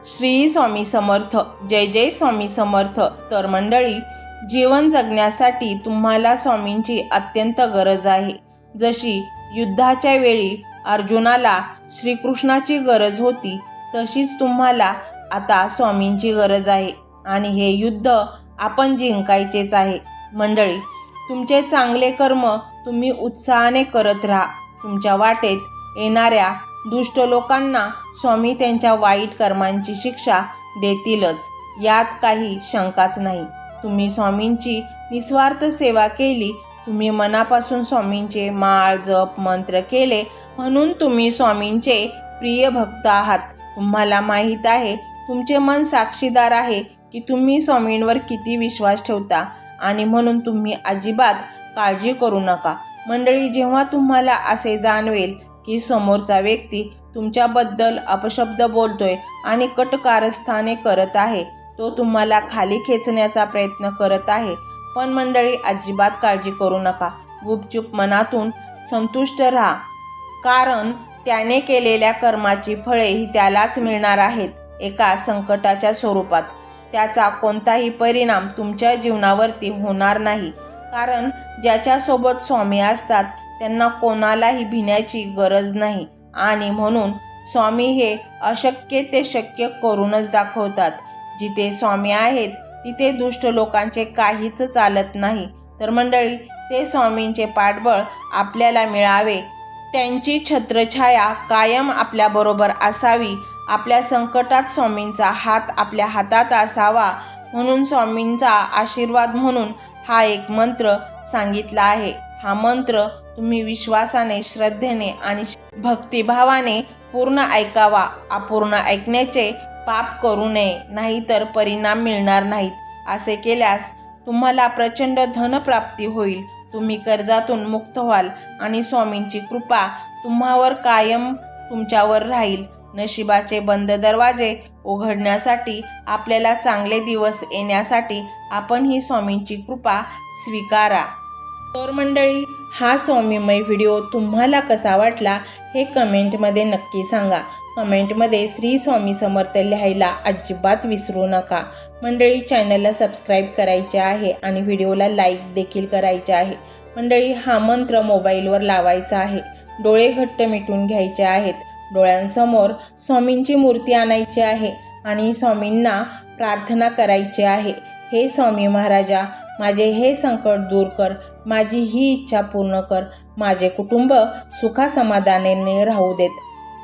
श्री स्वामी समर्थ. जय जय स्वामी समर्थ. तर मंडळी, जीवन जगण्यासाठी तुम्हाला स्वामींची अत्यंत गरज आहे. जशी युद्धाच्या वेळी अर्जुनाला श्रीकृष्णाची गरज होती, तशीच तुम्हाला आता स्वामींची गरज आहे आणि हे युद्ध आपण जिंकायचेच आहे. मंडळी, तुमचे चांगले कर्म तुम्ही उत्साहाने करत राहा. तुमच्या वाटेत येणाऱ्या दुष्ट लोकांना स्वामी त्यांच्या वाईट कर्मांची शिक्षा देतीलच, यात काही शंकाच नाही. तुम्ही स्वामींची निस्वार्थ सेवा केली, तुम्ही मनापासून स्वामींचे माळ जप मंत्र केले, म्हणून तुम्ही स्वामींचे प्रिय भक्त आहात. तुम्हाला माहीत आहे, तुमचे मन साक्षीदार आहे की तुम्ही स्वामींवर किती विश्वास ठेवता, आणि म्हणून तुम्ही अजिबात काळजी करू नका. मंडळी, जेव्हा तुम्हाला असे जाणवेल की समोरचा व्यक्ती तुमच्याबद्दल अपशब्द बोलतोय आणि कट कारस्थाने करत आहे, तो तुम्हाला खाली खेचण्याचा प्रयत्न करत आहे, पण मंडळी अजिबात काळजी करू नका. गुपचूप मनातून संतुष्ट राहा, कारण त्याने केलेल्या कर्माची फळे ही त्यालाच मिळणार आहेत, एका संकटाच्या स्वरूपात. त्याचा कोणताही परिणाम तुमच्या जीवनावरती होणार नाही, कारण ज्याच्यासोबत स्वामी असतात त्यांना कोणालाही भिण्याची गरज नाही, आणि म्हणून स्वामी हे अशक्य ते शक्य करूनच दाखवतात. जिथे स्वामी आहेत तिथे दुष्ट लोकांचे काहीच चालत नाही. तर मंडळी, ते स्वामींचे पाठबळ आपल्याला मिळावे, त्यांची छत्रछाया कायम आपल्याबरोबर असावी, आपल्या संकटात स्वामींचा हात आपल्या हातात असावा, म्हणून स्वामींचा आशीर्वाद म्हणून हा एक मंत्र सांगितला आहे. हा मंत्र तुम्ही विश्वासाने, श्रद्धेने आणि भक्तिभावाने पूर्ण ऐकावा. अपूर्ण ऐकण्याचे पाप करू नये, नाहीतर परिणाम मिळणार नाहीत. असे केल्यास तुम्हाला प्रचंड धनप्राप्ती होईल, तुम्ही कर्जातून मुक्त व्हाल आणि स्वामींची कृपा तुम्हावर कायम तुमच्यावर राहील. नशिबाचे बंद दरवाजे उघडण्यासाठी, आपल्याला चांगले दिवस येण्यासाठी आपण ही स्वामींची कृपा स्वीकारा. तर मंडळी, हा स्वामीमय व्हिडिओ तुम्हाला कसा वाटला हे कमेंटमध्ये नक्की सांगा. कमेंटमध्ये श्री स्वामी समर्थ लिहायला अजिबात विसरू नका. मंडळी, चॅनलला सबस्क्राईब करायचे आहे आणि व्हिडिओला लाईक देखील करायचे आहे. मंडळी, हा मंत्र मोबाईलवर लावायचा आहे. डोळे घट्ट मिटून घ्यायचे आहेत. डोळ्यांसमोर स्वामींची मूर्ती आणायची आहे आणि स्वामींना प्रार्थना करायची आहे. हे स्वामी महाराजा, माझे हे संकट दूर कर, माझी ही इच्छा पूर्ण कर, माझे कुटुंब सुखासमाधानाने राहू देत.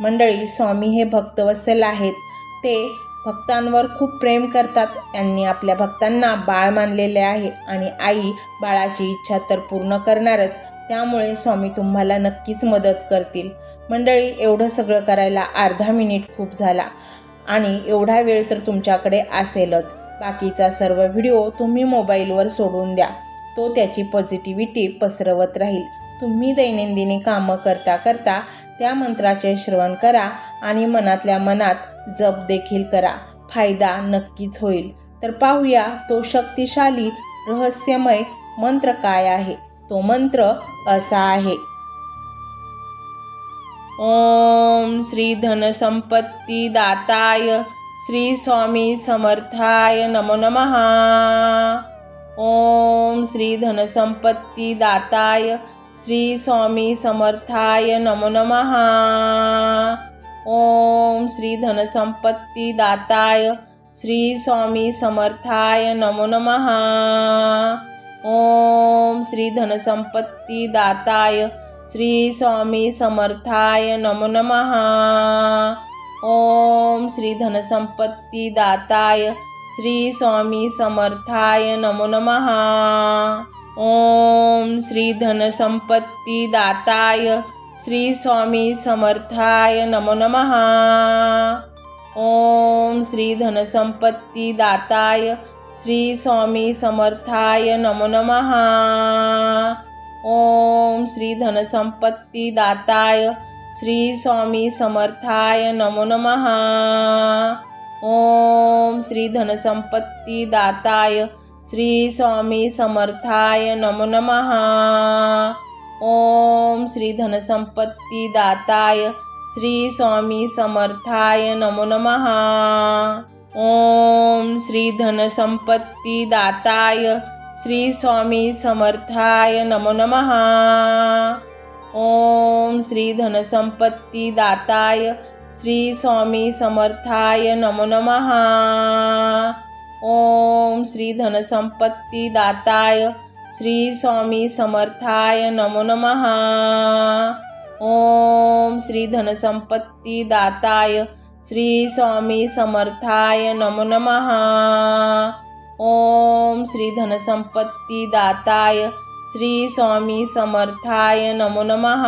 मंडळी, स्वामी हे भक्तवत्सल आहेत. ते भक्तांवर खूप प्रेम करतात. त्यांनी आपल्या भक्तांना बाळ मानलेले आहे आणि आई बाळाची इच्छा तर पूर्ण करणारच, त्यामुळे स्वामी तुम्हाला नक्कीच मदत करतील. मंडळी, एवढं सगळं करायला अर्धा मिनिट खूप झाला आणि एवढा वेळ तर तुमच्याकडे असेलच. बाकीचा सर्व व्हिडिओ तुम्ही मोबाईलवर सोडून द्या, तो त्याची पॉझिटिव्हिटी पसरवत राहील. तुम्ही दैनंदिनी कामं करता करता त्या मंत्राचे श्रवण करा आणि मनातल्या मनात जप देखील करा. फायदा नक्कीच होईल. तर पाहूया तो शक्तिशाली रहस्यमय मंत्र काय आहे. तो मंत्र असा आहे: ओम श्री धनसंपत्ती दाताय श्री स्वामी समर्थाय नमो नमः. ओम श्री धनसंपत्ती दाताय श्री स्वामी समर्थाय नमो नमः. ओम श्री धनसंपत्ती दाताय श्री स्वामी समर्थाय नमो नमः. ओम श्री धनसंपत्ती दाताय श्री स्वामी समर्थाय नमो नमः. ओम श्री धनसंपत्ती दाताय श्री स्वामी समर्थाय नमो नमः. ओम श्री धनसंपत्ती दाताय श्री स्वामी समर्थाय नमो नमः. ओम श्री धनसंपत्ती दाताय श्री स्वामी समर्थाय नमो नमः. ओम श्री धनसंपत्ती दाताय श्री स्वामी समर्थाय नमो नमः. ओम श्री धनसंपत्ती दाताय श्री स्वामी समर्थाय नमो नमः. ओम श्री धनसंपत्ती दाताय श्री स्वामी समर्थाय नमो नमः। ओम श्री धनसंपत्तिदाताय श्री स्वामी समर्थाय नमो नमः। ओम श्री धनसंपत्तिदाताय श्री स्वामी समर्थाय नमो नमः। ओम श्री धनसंपत्तिदाताय श्री स्वामी समर्थाय नमो नमः। ओम श्री धनसंपत्तिदाताय श्री स्वामी समर्थाय नमो नमः। ओम श्री धनसंपत्तिदाताय श्री स्वामी समर्थाय नमो नमः।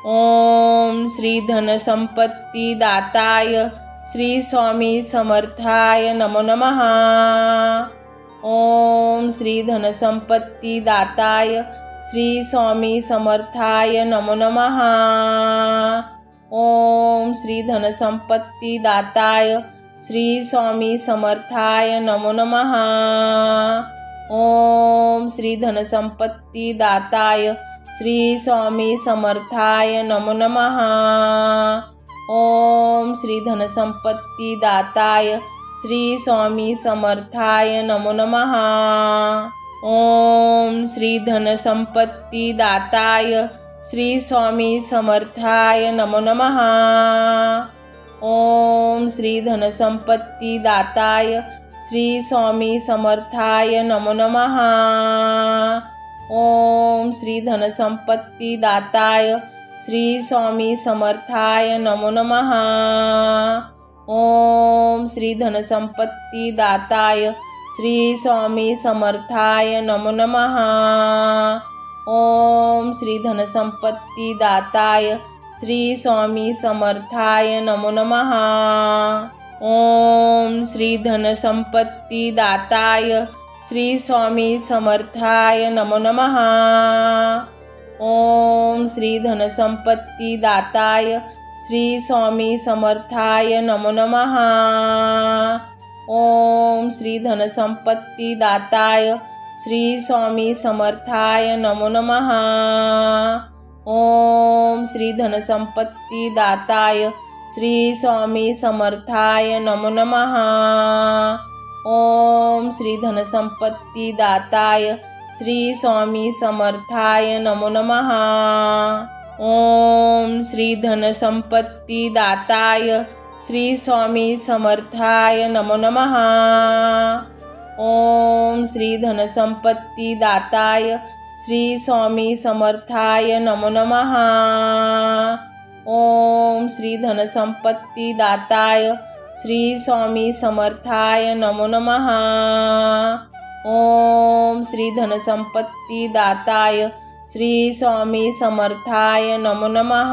ओम श्री धनसंपत्तिदाताय श्री स्वामी समर्थाय नमो नमः। ओम श्री धनसंपत्तिदाताय श्री स्वामी समर्थाय नमो नमः। ओम श्री धनसंपत्तिदाताय श्री स्वामी समर्थाय नमो नमः। ओम श्री धनसंपत्तिदाताय श्री स्वामी समर्थाय नमो नमः। ओम श्री धनसंपत्तिदाताय श्री स्वामी समर्थाय नमो नमः। ओम श्री धनसंपत्तिदाताय श्री स्वामी समर्थाय नमो नमः। ओम श्री धनसंपत्तिदाताय श्री स्वामी समर्थाय नमो नमः। ओम श्री धनसंपत्तिदाताय श्री स्वामी समर्थाय नमो नमः। ओम श्री धनसंपत्तिदाताय श्री स्वामी समर्थाय नमो नमः। ओम श्री धनसंपत्तिदाताय श्री स्वामी समर्थाय नमो नमः। ओम श्री धनसंपत्तिदाताय श्री स्वामी समर्थाय नमो नमः। ओम श्री धनसंपत्तिदाताय श्री स्वामी समर्थाय नमो नमः। ओम श्री धनसंपत्तिदाताय श्री स्वामी समर्थाय नमो नमः। ओम श्री धनसंपत्तिदाताय श्री स्वामी समर्थाय नमो नमः। ओम श्री धनसंपत्तिदाताय श्री स्वामी समर्थाय नमो नमः। ओम श्री धनसंपत्तिदाताय श्री स्वामी समर्थाय नमो नमः। ओम श्री धनसंपत्तिदाताय श्री स्वामी समर्थाय नमो नमः। ओम श्री धनसंपत्तिदाताय श्री स्वामी समर्थाय नमो नमः। ओम श्री धनसंपत्तिदाताय श्री स्वामी समर्थाय नमो नमः।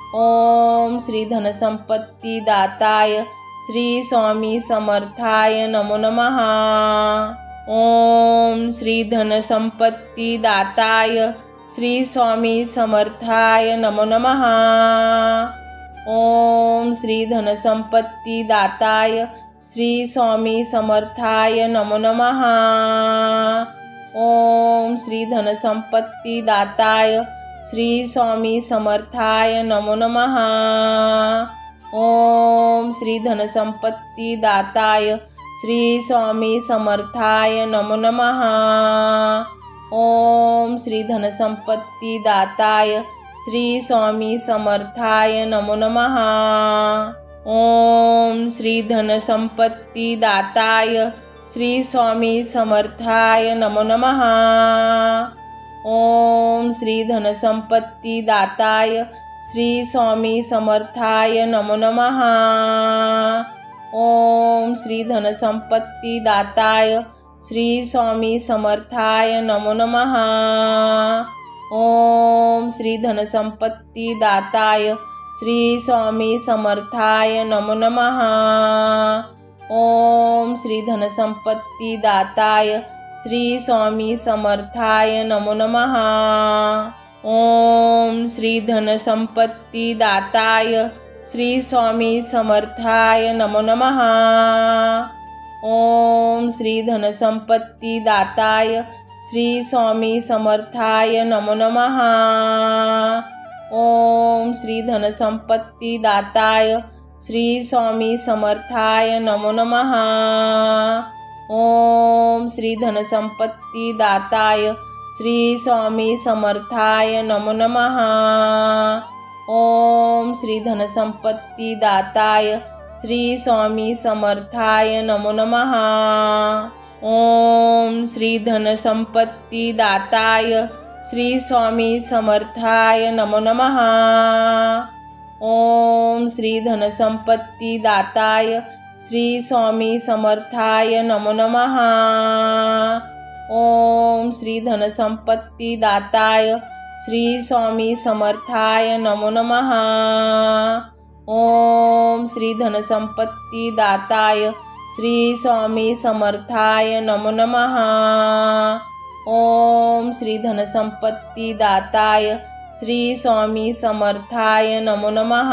ओम श्री धनसंपत्तिदाताय श्री स्वामी समर्थाय नमो नमः। ओम श्री धनसंपत्तिदाताय श्री स्वामी समर्थाय नमो नमः। ओम श्री धनसंपत्तिदाताय श्री स्वामी समर्थाय नमो नमः। ओम श्री धनसंपत्तिदाताय श्री स्वामी समर्थाय नमो नमः। ओम श्री धनसंपत्तिदाताय श्री स्वामी समर्थाय नमो नमः। ओम श्री धनसंपत्तिदाताय श्री स्वामी समर्थाय नमो नमः। ओम श्री धनसंपत्तिदाताय श्री स्वामी समर्थाय नमो नमः। ओम श्री धनसंपत्तिदाताय श्री स्वामी समर्थाय नमो नमः। ओम श्री धनसंपत्तिदाताय श्री स्वामी समर्थाय नमो नमः। ओम श्री धनसंपत्तिदाताय श्री स्वामी समर्थाय नमो नमः। ओम श्री धनसंपत्तिदाताय श्री स्वामी समर्थाय नमो नमः। ओम श्री धनसंपत्तिदाताय श्री स्वामी समर्थाय नमो नमः। ओम श्री धनसंपत्तिदाताय श्री स्वामी समर्थाय नमो नमः। ओम श्री धनसंपत्तिदाताय श्री स्वामी समर्थाय नमो नमः। ओम श्री धनसंपत्तिदाताय श्री स्वामी समर्थाय नमो नमः। ओम श्री धनसंपत्तिदाताय श्री स्वामी समर्थाय नमो नमः। ओम श्री धनसंपत्तिदाताय श्री स्वामी समर्थाय नमो नमः। ओम श्री धनसंपत्तिदाताय श्री स्वामी समर्थाय नमो नमः। ओम श्री धनसंपत्तिदाताय श्री स्वामी समर्थाय नमो नमः। ओम श्री धनसंपत्तिदाताय श्री स्वामी समर्थाय नमो नमः। ओम श्री धनसंपत्तिदाताय श्री स्वामी समर्थाय नमो नमः।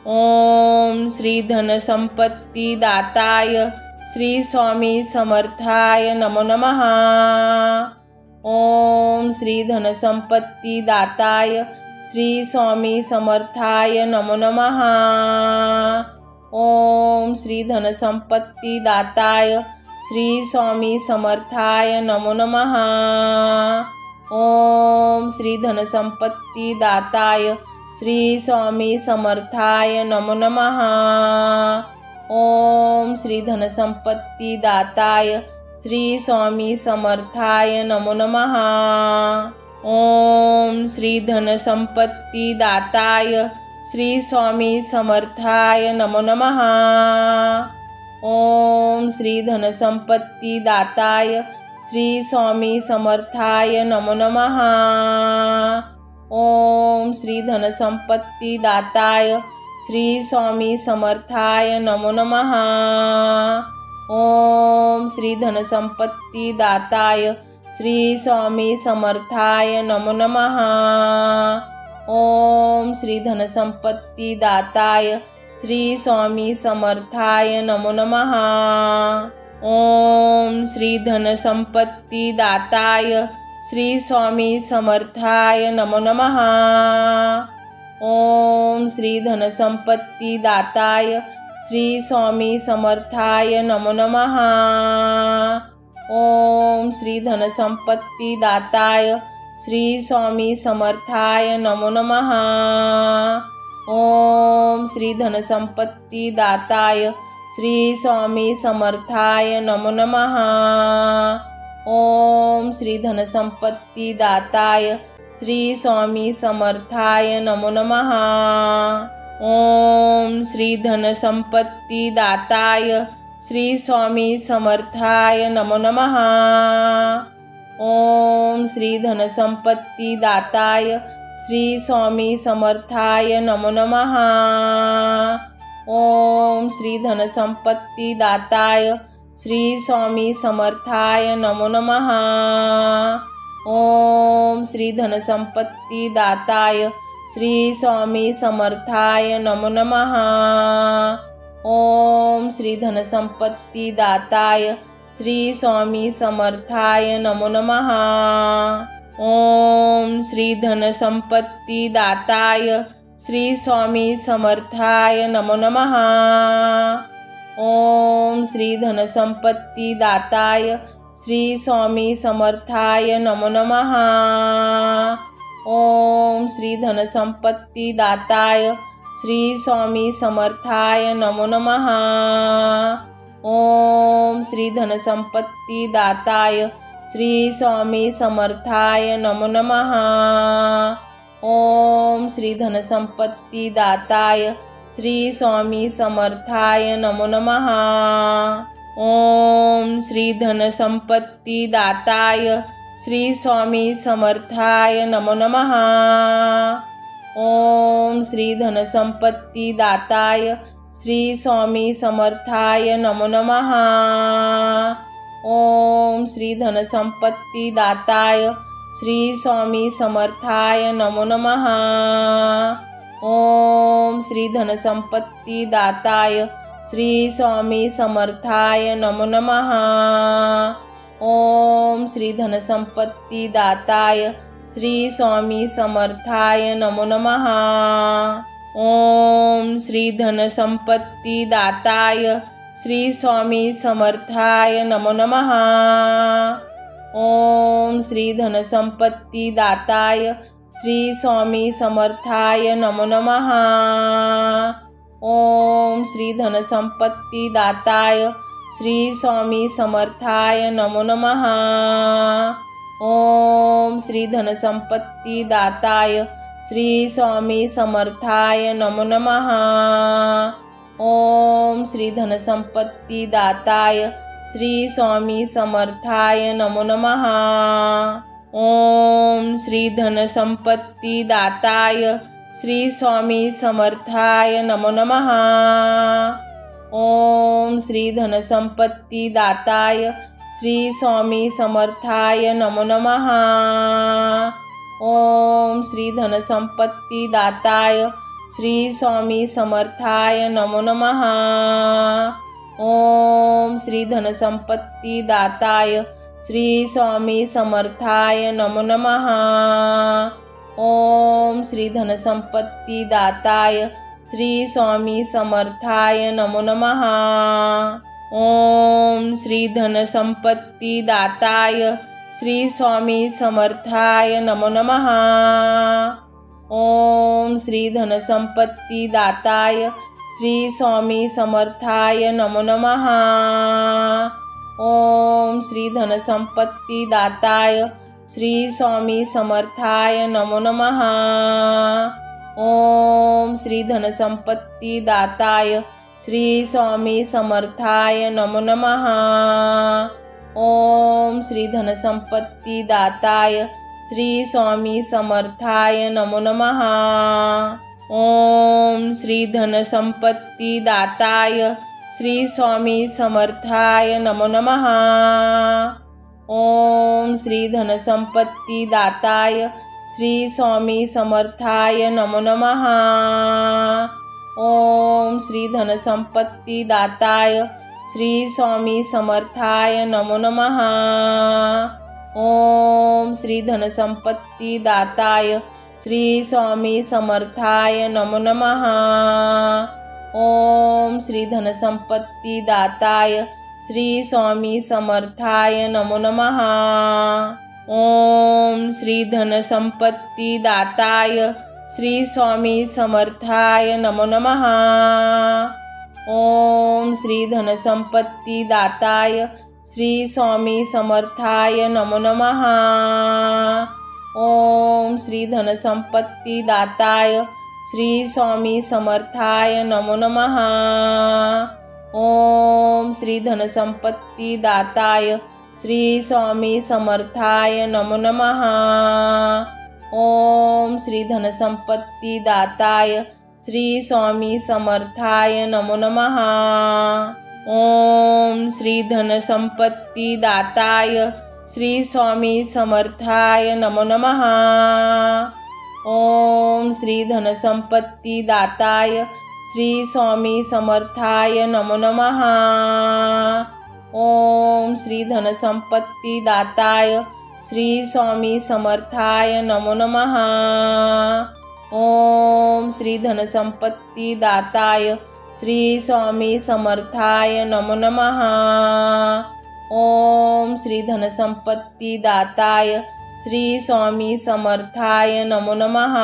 ओम श्री धनसंपत्तिदाताय श्री स्वामी समर्थाय नमो नमः। ओम श्री धनसंपत्तिदाताय श्री स्वामी समर्थाय नमो नमः। ओम श्री धनसंपत्तिदाताय श्री स्वामी समर्थाय नमो नमः। ओम श्री धनसंपत्तिदाताय श्री स्वामी समर्थाय नमो नमः। ओम श्री धनसंपत्तिदाताय श्री स्वामी समर्थाय नमो नमः। ओम श्री धनसंपत्तिदाताय श्री स्वामी समर्थाय नमो नमः। ओम श्री धनसंपत्तिदाताय श्री स्वामी समर्थाय नमो नमः। ओम श्री धनसंपत्तिदाताय श्री स्वामी समर्थाय नमो नमः। ओम श्री धनसंपत्तिदाताय श्री स्वामी समर्थाय नमो नमः। ओम श्री धनसंपत्तिदाताय श्री स्वामी समर्थाय नमो नमः। ओम श्री धनसंपत्तिदाताय श्री स्वामी समर्थाय नमो नमः। ओम श्री धनसंपत्तिदाताय श्री स्वामी समर्थाय नमो नमः। ओम श्री धनसंपत्तिदाताय श्री स्वामी समर्थाय नमो नमः। ओम श्री धनसंपत्तिदाताय श्री स्वामी समर्थाय नमो नमः। ओम श्री धनसंपत्तिदाताय श्री स्वामी समर्थाय नमो नमः। ओम श्री धनसंपत्तिदाताय श्री स्वामी समर्थाय नमो नमः। ओम श्री धनसंपत्तिदाताय श्री स्वामी समर्थाय नमो नमः। ओम श्री धनसंपत्तिदाताय श्री स्वामी समर्थाय नमो नमः। ओम श्री धनसंपत्तिदाताय श्री स्वामी समर्थाय नमो नमः। ओम श्री धनसंपत्तिदाताय श्री स्वामी समर्थाय नमो नमः। ओम श्री धनसंपत्तिदाताय श्री स्वामी समर्थाय नमो नमः। ओम श्री धनसंपत्तिदाताय श्री स्वामी समर्थाय नमो नमः। ओम श्री धनसंपत्तिदाताय श्री स्वामी समर्थाय नमो नमः। ओम श्री धनसंपत्तिदाताय श्री स्वामी समर्थाय नमो नमः। ओम श्री धनसंपत्तिदाताय श्री स्वामी समर्थाय नमो नमः। ओम श्री धनसंपत्तिदाताय श्री स्वामी समर्थाय नमो नमः। ओम श्री धनसंपत्तिदाताय श्री स्वामी समर्थाय नमो नमः। ओम श्री धनसंपत्तिदाताय श्री स्वामी समर्थाय नमो नमः। ओम श्री धनसंपत्तिदाताय श्री स्वामी समर्थाय नमो नमः। ओम श्री धनसंपत्तिदाताय श्री स्वामी समर्थाय नमो नमः। ओम श्री धनसंपत्ती दाताय श्री स्वामी समर्थाय नमो नमः। ओम श्री धनसंपत्ती दाताय श्री स्वामी समर्थाय नमो नमः। ओम श्री धनसंपत्ती दाताय श्री स्वामी समर्थाय नमो नमः। ओम श्री धनसंपत्ती दाताय श्री स्वामी समर्थाय नमो नमः। ओम श्री धनसंपत्ती दाताय श्री स्वामी समर्थाय नमो नमः। ओम श्री धनसंपत्ती दाताय श्री स्वामी समर्थाय नमो नमः। ओम श्री धनसंपत्ती दाताय श्री स्वामी समर्थाय नमो नमः। ओम श्री धनसंपत्ती दाताय श्री स्वामी समर्थाय नमो नमः। ओम श्री धनसंपत्ती दाताय श्री स्वामी समर्थाय नमो नमः। ओम श्री धनसंपत्ती दाताय श्री स्वामी समर्थाय नमो नमः। ओम श्री धनसंपत्ती दाताय श्री स्वामी समर्थाय नमो नमः। ओम श्री धनसंपत्ती दाताय श्री स्वामी समर्थाय नमो नमः। ओम श्री धनसंपत्ती दाताय श्री स्वामी समर्थाय नमो नमः। ओम श्री धनसंपत्ती दाताय श्री स्वामी समर्थाय नमो नमः। ओम श्री धनसंपत्ती दाताय श्री स्वामी समर्थाय नमो नमः। ओम श्री धनसंपत्ती दाताय श्री स्वामी समर्थाय नमो नमः। ओम श्री धनसंपत्ती दाताय श्री स्वामी समर्थाय नमो नमः। ओम श्री धनसंपत्ती दाताय श्री स्वामी समर्थाय नमो नमः। ओम श्री धनसंपत्ती दाताय श्री स्वामी समर्थाय नमो नमः। ओम श्री धनसंपत्ती दाताय श्री स्वामी समर्थाय नमो नमः। ओम श्री धनसंपत्ती दाताय श्री स्वामी समर्थाय नमो नमः। ओम श्री धनसंपत्ती दाताय श्री स्वामी समर्थाय नमो नमः। ओम श्री धनसंपत्ती दाताय श्री स्वामी समर्थाय नमो नमः। ओम श्री धनसंपत्ती दाताय श्री स्वामी समर्थाय नमो नमः। ओम श्री धनसंपत्ती दाताय श्री स्वामी समर्थाय नमो नमः। ओम श्री धनसंपत्ती दाताय श्री स्वामी समर्थाय नमो नमः। ओम श्री धनसंपत्ती दाताय श्री स्वामी समर्थाय नमो नमः। ओम श्री धनसंपत्ती दाताय श्री स्वामी समर्थाय नमो नमः। ओम श्री धनसंपत्ती दाताय श्री स्वामी समर्थाय नमो नमः। ओम श्री धनसंपत्ती दाताय श्री स्वामी समर्थाय नमो नमः।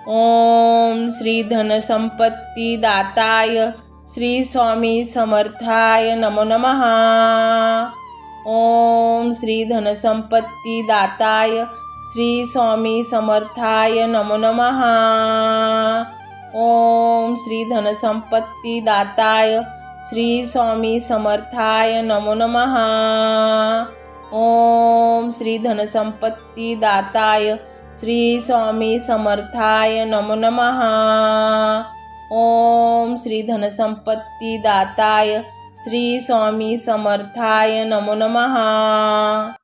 ओम श्री धनसंपत्ती दाताय श्री स्वामी समर्थाय नमो नमः। ओम श्री धनसंपत्ती दाताय श्री स्वामी समर्थाय नमो नमः। ओम श्री धनसंपत्ती दाताय श्री स्वामी समर्थाय नमो नमः। ओम श्री धनसंपत्ती दाताय श्री स्वामी समर्थाय नमो नमः। ओम श्री धनसंपत्ती दाताय श्री स्वामी समर्थाय नमो नमः।